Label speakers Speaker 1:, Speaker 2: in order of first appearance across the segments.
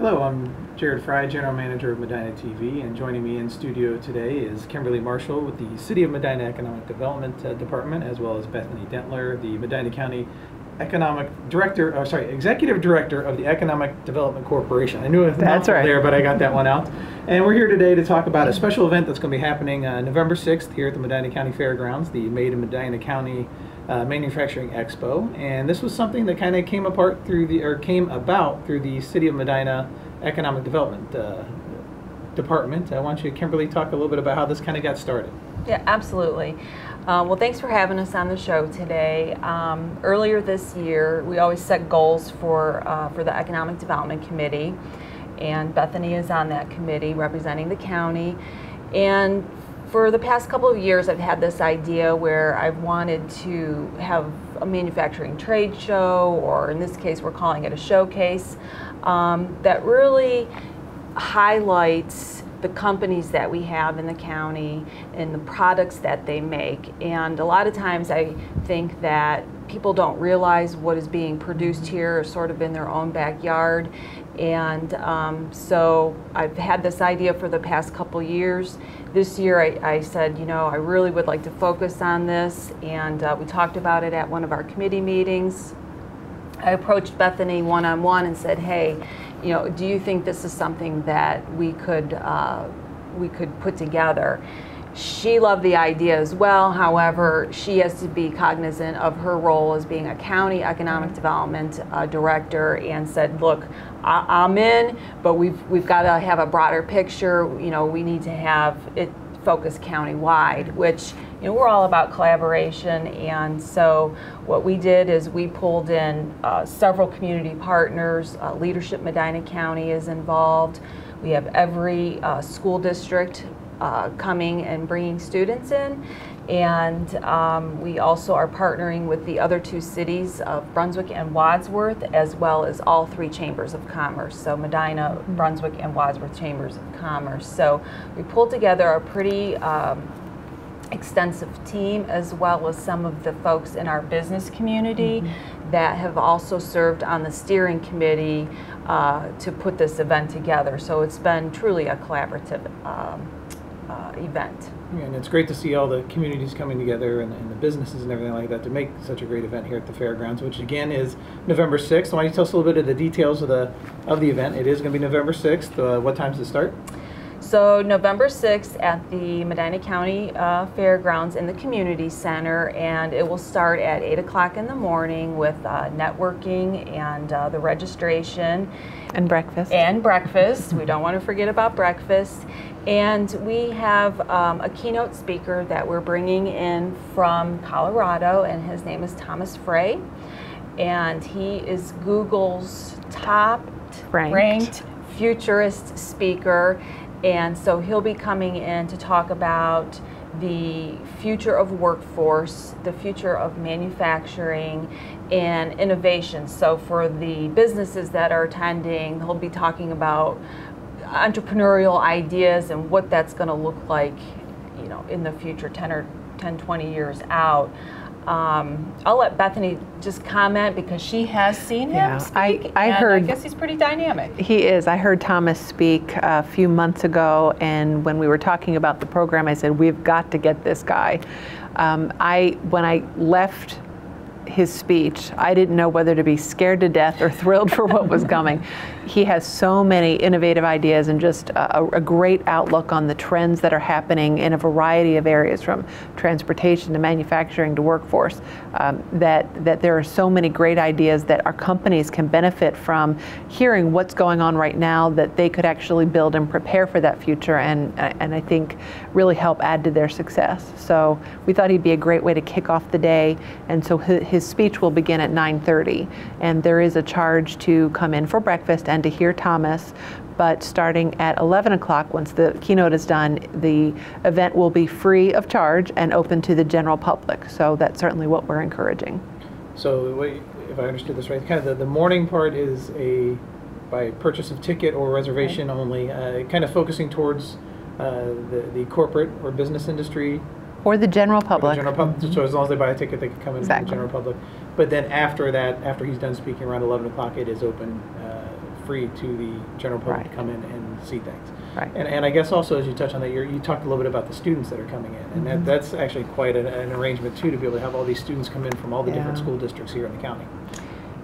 Speaker 1: Hello, I'm Jared Fry, General Manager of Medina TV, and joining me in studio today is Kimberly Marshall with the City of Medina Economic Development Department, as well as Bethany Dentler, the Medina County Executive Director of the Economic Development Corporation. I knew it was
Speaker 2: That's right
Speaker 1: there, but I got that one out. And we're here today to talk about a special event that's going to be happening November 6th here at the Medina County Fairgrounds, the Made in Medina County Manufacturing Expo. And this was something that kind of came about through the City of Medina Economic Development Department. I want you, Kimberly, talk a little bit about how this kind of got started.
Speaker 2: Yeah, absolutely. Well, thanks for having us on the show today. Earlier this year, we always set goals for the Economic Development Committee, and Bethany is on that committee representing the county. And for the past couple of years, I've had this idea where I've wanted to have a manufacturing trade show, or in this case, we're calling it a showcase, that really highlights the companies that we have in the county and the products that they make. And a lot of times I think that people don't realize what is being produced here sort of in their own backyard. And so I've had this idea for the past couple years. This year I said, you know, I really would like to focus on this, and we talked about it at one of our committee meetings. I approached Bethany one-on-one and said, hey, you know, do you think this is something that we could put together? She loved the idea as well. However, she has to be cognizant of her role as being a county economic development director, and said, look, I'm in, but we've got to have a broader picture. You know, we need to have it focused countywide, which, you know, we're all about collaboration. And so what we did is we pulled in several community partners. Leadership Medina County is involved. We have every school district coming and bringing students in. And we also are partnering with the other two cities of Brunswick and Wadsworth, as well as all three chambers of commerce. So Medina, Brunswick, and Wadsworth chambers of commerce. So we pulled together a pretty extensive team, as well as some of the folks in our business community that have also served on the steering committee to put this event together. So it's been truly a collaborative event.
Speaker 1: Yeah, and it's great to see all the communities coming together and the businesses and everything like that to make such a great event here at the fairgrounds, which again is November 6th. Why don't you tell us a little bit of the details of the event? It is going to be November 6th. What time does it start?
Speaker 2: So November 6th at the Medina County Fairgrounds in the Community Center, and it will start at 8 o'clock in the morning with networking and the registration.
Speaker 3: And breakfast.
Speaker 2: And breakfast. We don't want to forget about breakfast. And we have a keynote speaker that we're bringing in from Colorado, and his name is Thomas Frey. And he is Google's top ranked futurist speaker. And so he'll be coming in to talk about the future of workforce, the future of manufacturing, and innovation. So for the businesses that are attending, he'll be talking about entrepreneurial ideas and what that's going to look like, you know, in the future, 20 years out. I'll let Bethany just comment because she has seen him speak. I guess he's pretty dynamic.
Speaker 3: He is. I heard Thomas speak a few months ago, and when we were talking about the program, I said, we've got to get this guy. When I left his speech, I didn't know whether to be scared to death or thrilled for what was coming. He has so many innovative ideas and just a great outlook on the trends that are happening in a variety of areas, from transportation to manufacturing to workforce, that there are so many great ideas that our companies can benefit from hearing what's going on right now, that they could actually build and prepare for that future, and I think really help add to their success. So we thought he'd be a great way to kick off the day, and so his speech will begin at 9:30, and there is a charge to come in for breakfast and to hear Thomas, but starting at 11 o'clock, once the keynote is done, the event will be free of charge and open to the general public. So that's certainly what we're encouraging.
Speaker 1: So if I understood this right, kind of the morning part is by purchase of ticket or reservation only, kind of focusing towards the corporate or business industry.
Speaker 3: Or the general public.
Speaker 1: So as long as they buy a ticket, they can come in from the general public. But then after that, after he's done speaking around 11 o'clock, it is open free to the general public
Speaker 3: Right.
Speaker 1: to come in and see things.
Speaker 3: Right.
Speaker 1: And I guess also, as you touched on that, you talked a little bit about the students that are coming in, and that's actually quite an arrangement too, to be able to have all these students come in from all the different
Speaker 3: Yeah.
Speaker 1: school districts here in the county.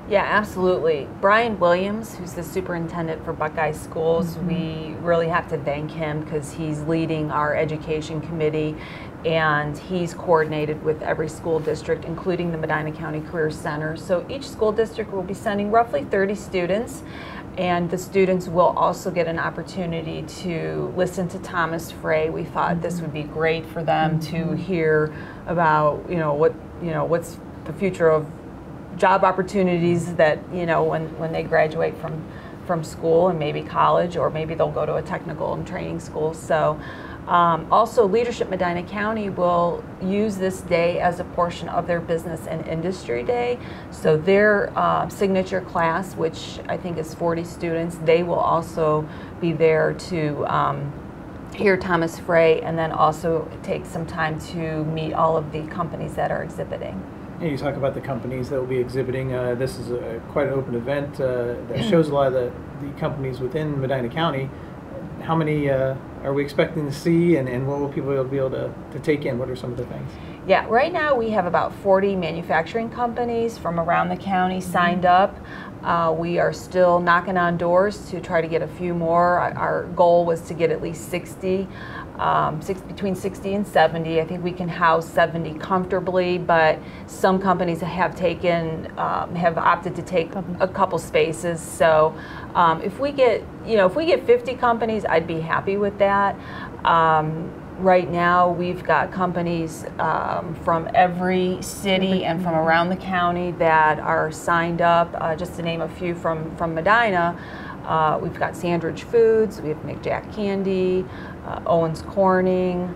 Speaker 2: Yeah, absolutely. Brian Williams, who's the superintendent for Buckeye Schools, we really have to thank him because he's leading our education committee, and he's coordinated with every school district, including the Medina County Career Center. So each school district will be sending roughly 30 students, and the students will also get an opportunity to listen to Thomas Frey. We thought this would be great for them to hear about, what's the future of job opportunities that, when they graduate from school and maybe college, or maybe they'll go to a technical and training school. So also Leadership Medina County will use this day as a portion of their business and industry day. So their signature class, which I think is 40 students, they will also be there to hear Thomas Frey, and then also take some time to meet all of the companies that are exhibiting.
Speaker 1: And you talk about the companies that will be exhibiting. This is quite an open event that shows a lot of the companies within Medina County. How many are we expecting to see, and what will people be able to take in? What are some of the things?
Speaker 2: Yeah, right now we have about 40 manufacturing companies from around the county signed up. We are still knocking on doors to try to get a few more. Our goal was to get at least 60. Between 60 and 70. I think we can house 70 comfortably, but some companies have opted to take a couple spaces. So if we get 50 companies, I'd be happy with that. Right now, we've got companies from every city and from around the county that are signed up. Just to name a few from Medina, we've got Sandridge Foods, we have McJack Candy, Owens Corning,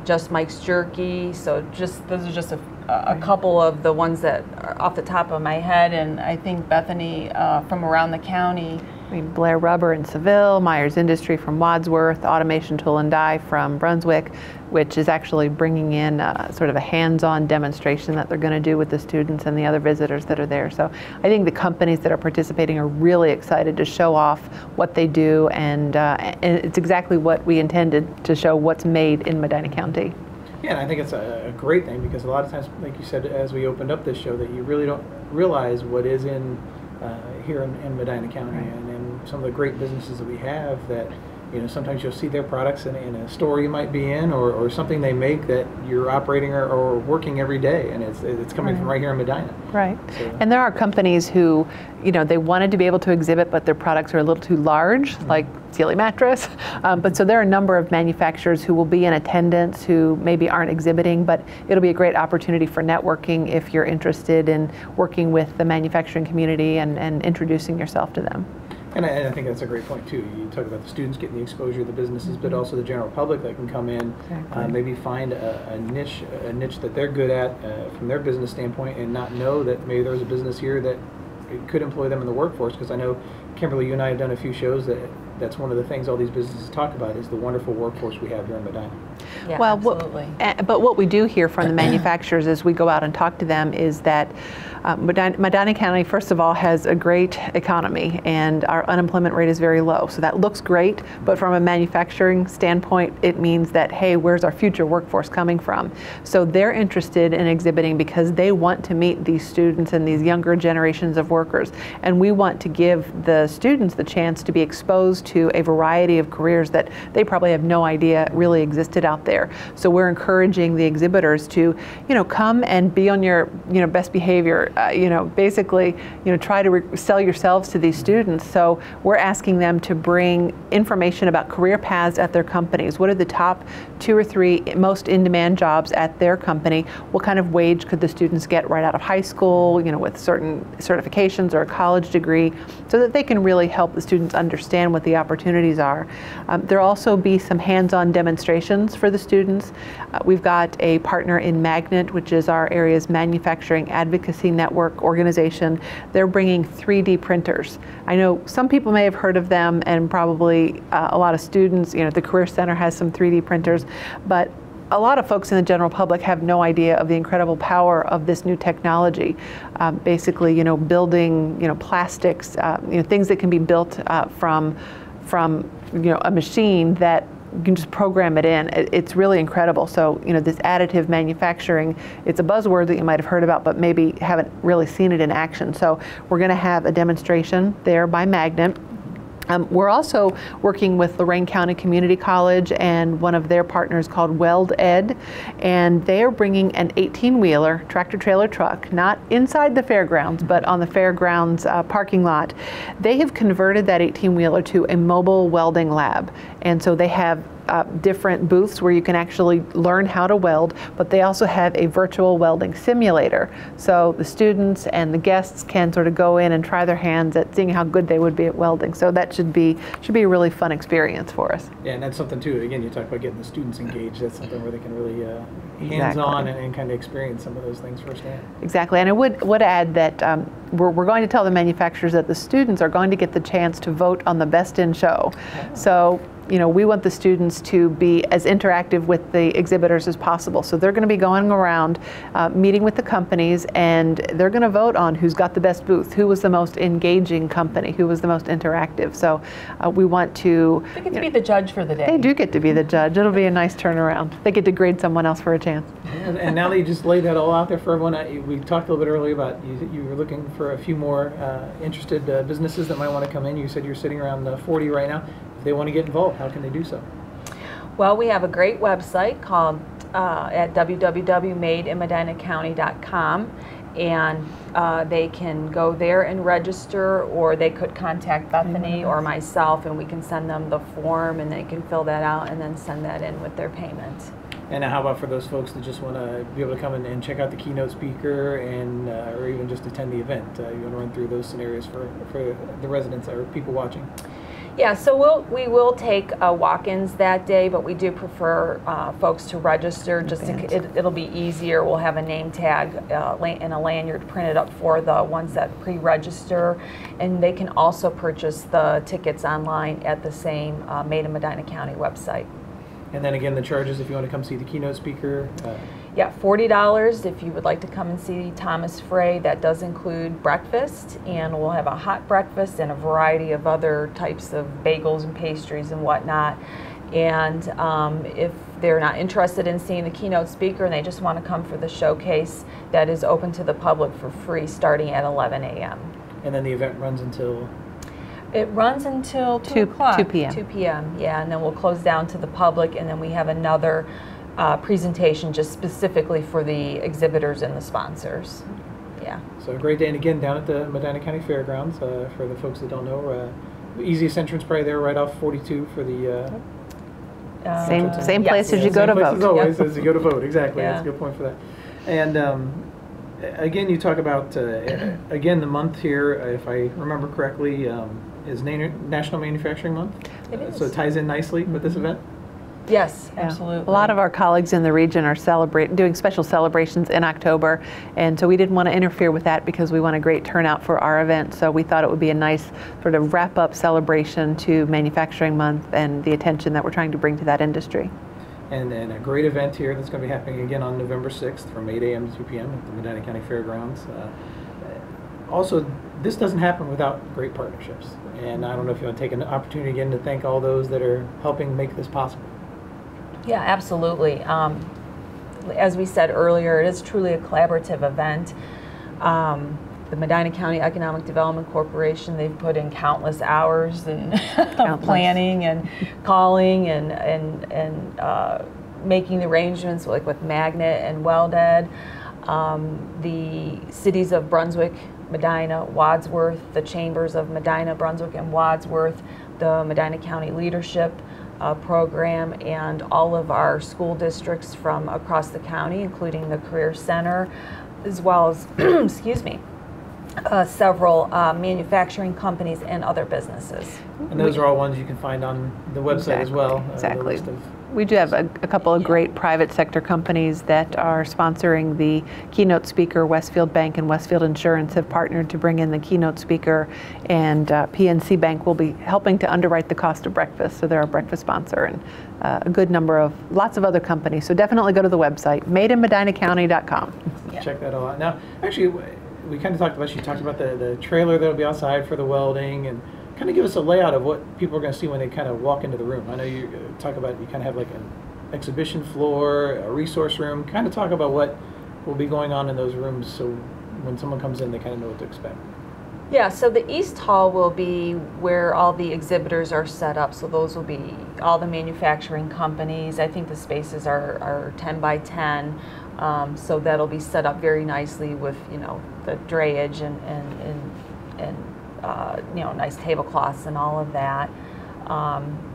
Speaker 2: Just Mike's Jerky. So those are just a couple of the ones that are off the top of my head. And I think Bethany from around the county.
Speaker 3: I mean, Blair Rubber in Seville, Myers Industry from Wadsworth, Automation Tool and Die from Brunswick, which is actually bringing in sort of a hands-on demonstration that they're going to do with the students and the other visitors that are there. So I think the companies that are participating are really excited to show off what they do, and it's exactly what we intended, to show what's made in Medina County.
Speaker 1: Yeah, and I think it's a great thing, because a lot of times, like you said, as we opened up this show, that you really don't realize what is in here in Medina County, and some of the great businesses that we have, that sometimes you'll see their products in a store you might be in, or something they make that you're operating or working every day, and it's coming from right here in Medina.
Speaker 3: Right.
Speaker 1: So.
Speaker 3: And there are companies who, they wanted to be able to exhibit, but their products are a little too large, like Sealy Mattress. But so there are a number of manufacturers who will be in attendance who maybe aren't exhibiting, but it'll be a great opportunity for networking if you're interested in working with the manufacturing community and introducing yourself to them.
Speaker 1: And I think that's a great point too. You talk about the students getting the exposure to the businesses, but also the general public that can come in, maybe find a niche that they're good at from their business standpoint, and not know that maybe there's a business here that could employ them in the workforce. Because I know, Kimberly, you and I have done a few shows that's one of the things all these businesses talk about, is the wonderful workforce we have here in Medina.
Speaker 2: Yeah,
Speaker 3: well,
Speaker 2: absolutely.
Speaker 3: But what we do hear from the manufacturers as we go out and talk to them is that Medina County, first of all, has a great economy, and our unemployment rate is very low. So that looks great, but from a manufacturing standpoint, it means that, hey, where's our future workforce coming from? So they're interested in exhibiting because they want to meet these students and these younger generations of workers. And we want to give the students the chance to be exposed to a variety of careers that they probably have no idea really existed out there. So we're encouraging the exhibitors to, come and be on your, best behavior. Basically, try to sell yourselves to these students. So we're asking them to bring information about career paths at their companies. What are the top 2 or 3 most in-demand jobs at their company? What kind of wage could the students get right out of high school, with certain certifications or a college degree, so that they can really help the students understand what the opportunities are. There'll also be some hands-on demonstrations for the students. We've got a partner in Magnet, which is our area's manufacturing advocacy network organization. They're bringing 3D printers. I know some people may have heard of them, and probably a lot of students, the Career Center has some 3D printers, but a lot of folks in the general public have no idea of the incredible power of this new technology. Basically, building, plastics, things that can be built from a machine that you can just program it in. It's really incredible. So, this additive manufacturing, it's a buzzword that you might have heard about, but maybe haven't really seen it in action. So we're going to have a demonstration there by Magnet. We're also working with Lorain County Community College and one of their partners called Weld Ed, and they are bringing an 18-wheeler tractor-trailer truck, not inside the fairgrounds, but on the fairgrounds parking lot. They have converted that 18-wheeler to a mobile welding lab, and so they have different booths where you can actually learn how to weld, but they also have a virtual welding simulator. So the students and the guests can sort of go in and try their hands at seeing how good they would be at welding. So that should be a really fun experience for us.
Speaker 1: Yeah, and that's something too. Again, you talk about getting the students engaged. That's something where they can really hands-on and kind of experience some of those things firsthand.
Speaker 3: Exactly, and I would add that we're going to tell the manufacturers that the students are going to get the chance to vote on the best in show. Oh. So, we want the students to be as interactive with the exhibitors as possible. So they're going to be going around, meeting with the companies, and they're going to vote on who's got the best booth, who was the most engaging company, who was the most interactive. So we want to...
Speaker 2: They get to be the judge for the day.
Speaker 3: They do get to be the judge. It'll be a nice turnaround. They get to grade someone else for a chance.
Speaker 1: And now that you just laid that all out there for everyone, we talked a little bit earlier about you were looking for a few more interested businesses that might want to come in. You said you're sitting around 40 right now. If they want to get involved, how can they do so?
Speaker 2: Well, we have a great website called at www.madeinmedinacounty.com, and they can go there and register, or they could contact Bethany or myself, and we can send them the form, and they can fill that out and then send that in with their payment.
Speaker 1: And how about for those folks that just want to be able to come in and check out the keynote speaker and or even just attend the event? You want to run through those scenarios for the residents or people watching?
Speaker 2: Yeah, so we will take walk-ins that day, but we do prefer folks to register. It'll be easier. We'll have a name tag and a lanyard printed up for the ones that pre-register, and they can also purchase the tickets online at the same Made in Medina County website.
Speaker 1: And then again, the charges if you want to come see the keynote speaker.
Speaker 2: Yeah, $40 if you would like to come and see Thomas Frey. That does include breakfast, and we'll have a hot breakfast and a variety of other types of bagels and pastries and whatnot. And if they're not interested in seeing the keynote speaker and they just want to come for the showcase, that is open to the public for free starting at 11 a.m.
Speaker 1: And then the event runs until?
Speaker 2: It runs until 2 o'clock.
Speaker 3: 2 p.m.
Speaker 2: 2 p.m., yeah, and then we'll close down to the public, and then we have another presentation just specifically for the exhibitors and the sponsors. Yeah.
Speaker 1: So a great day, and again, down at the Medina County Fairgrounds, for the folks that don't know, the easiest entrance probably there right off 42 for the...
Speaker 3: same place as you go to vote.
Speaker 1: As always, as you go to vote, exactly.
Speaker 2: Yeah.
Speaker 1: That's a good point for that. And again, you talk about, again, the month here, if I remember correctly, is National Manufacturing Month.
Speaker 2: It is.
Speaker 1: So it ties in nicely with this event?
Speaker 2: Yes,
Speaker 3: Yeah.
Speaker 2: absolutely.
Speaker 3: A lot of our colleagues in the region are doing special celebrations in October, and so we didn't want to interfere with that because we want a great turnout for our event. So we thought it would be a nice sort of wrap-up celebration to Manufacturing Month and the attention that we're trying to bring to that industry.
Speaker 1: And a great event here that's going to be happening again on November 6th from 8 a.m. to 2 p.m. at the Medina County Fairgrounds. Also, this doesn't happen without great partnerships. And I don't know if you want to take an opportunity again to thank all those that are helping make this possible.
Speaker 2: Yeah, absolutely. As we said earlier, it is truly a collaborative event. The Medina County Economic Development Corporation, they've put in countless hours and planning and calling and making the arrangements with Magnet and Weld Ed. The cities of Brunswick, Medina, Wadsworth, the chambers of Medina, Brunswick, and Wadsworth, the Medina County Leadership program, and all of our school districts from across the county, including the Career Center, as well as, excuse me, several manufacturing companies and other businesses.
Speaker 1: And those are all ones you can find on the website as well.
Speaker 3: Exactly.
Speaker 1: The list of
Speaker 3: We do have a couple of great private sector companies that are sponsoring the keynote speaker. Westfield Bank and Westfield Insurance have partnered to bring in the keynote speaker, and PNC Bank will be helping to underwrite the cost of breakfast, so they're our breakfast sponsor, and a good number of lots of other companies. So definitely go to the website, madeinmedinacounty.com.
Speaker 1: Yeah. Check that all out. Now, actually, we kind of talked about, you talked about the trailer that'll be outside for the welding, and kind of give us a layout of what people are going to see when they kind of walk into the room. I know you talk about, you kind of have like an exhibition floor, a resource room. Kind of talk about what will be going on in those rooms, so when someone comes in, they kind of know what to expect.
Speaker 2: Yeah, so the East Hall will be where all the exhibitors are set up. So those will be all the manufacturing companies. I think the spaces are 10 by 10. So that'll be set up very nicely with, you know, the drayage and you know, nice tablecloths and all of that.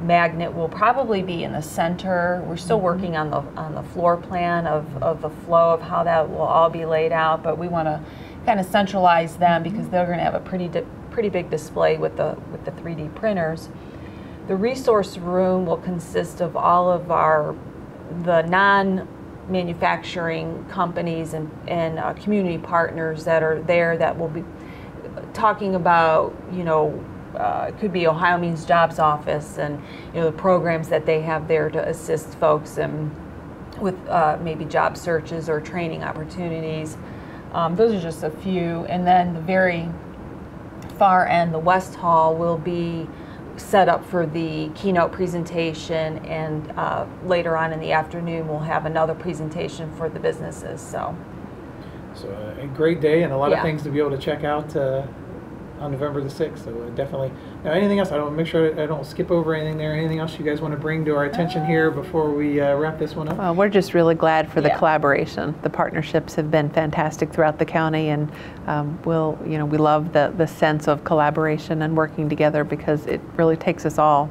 Speaker 2: Magnet will probably be in the center. We're still working on the floor plan of the flow of how that will all be laid out, but we want to kind of centralize them because they're going to have a pretty big display with the 3D printers. The resource room will consist of all of the non-manufacturing companies and community partners that are there that will be talking about, you know, it could be Ohio Means Jobs Office and, you know, the programs that they have there to assist folks and with maybe job searches or training opportunities. Those are just a few. And then the very far end, the West Hall, will be set up for the keynote presentation, and later on in the afternoon we'll have another presentation for the businesses. So
Speaker 1: a great day and a lot of things to be able to check out on November the 6th. So definitely. Now, anything else? I don't make sure I don't skip over anything there. Anything else you guys want to bring to our attention here before we wrap this one up?
Speaker 3: Well, we're just really glad for the collaboration. The partnerships have been fantastic throughout the county, and we love the sense of collaboration and working together, because it really takes us all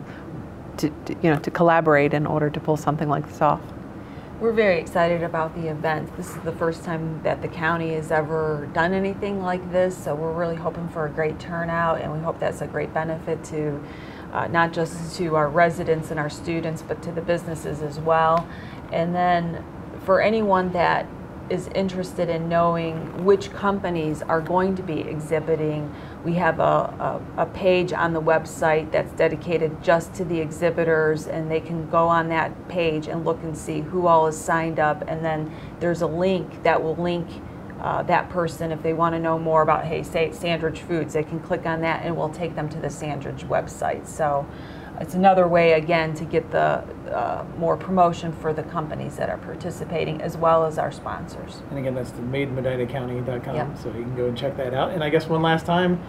Speaker 3: to collaborate in order to pull something like this off.
Speaker 2: we're very excited about the event. This is the first time that the county has ever done anything like this, so we're really hoping for a great turnout, and we hope that's a great benefit to not just to our residents and our students, but to the businesses as well. And then for anyone that is interested in knowing which companies are going to be exhibiting, we have a page on the website that's dedicated just to the exhibitors, and they can go on that page and look and see who all is signed up, and then there's a link that will link that person if they want to know more about, hey, say Sandridge Foods, they can click on that and we'll take them to the Sandridge website. So it's another way, again, to get the more promotion for the companies that are participating, as well as our sponsors.
Speaker 1: And again, that's the madeinmedinacounty.com,
Speaker 2: Yep.
Speaker 1: so you can go and check that out. And I guess one last time,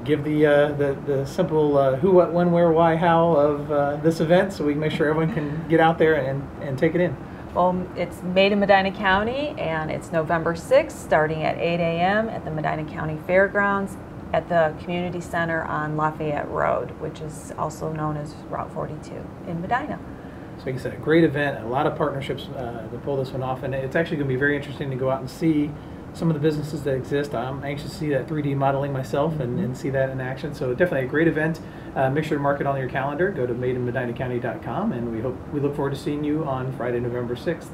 Speaker 1: give the simple who, what, when, where, why, how of this event, so we can make sure everyone can get out there and take it in.
Speaker 2: Well, it's made in Medina County, and it's November 6th, starting at 8 a.m. at the Medina County Fairgrounds at the Community Center on Lafayette Road, which is also known as Route 42 in Medina.
Speaker 1: So like I said, a great event, a lot of partnerships to pull this one off, and it's actually going to be very interesting to go out and see some of the businesses that exist. I'm anxious to see that 3D modeling myself and see that in action. So definitely a great event. Make sure to mark it on your calendar. Go to madeinmedinacounty.com, and we look forward to seeing you on Friday, November 6th.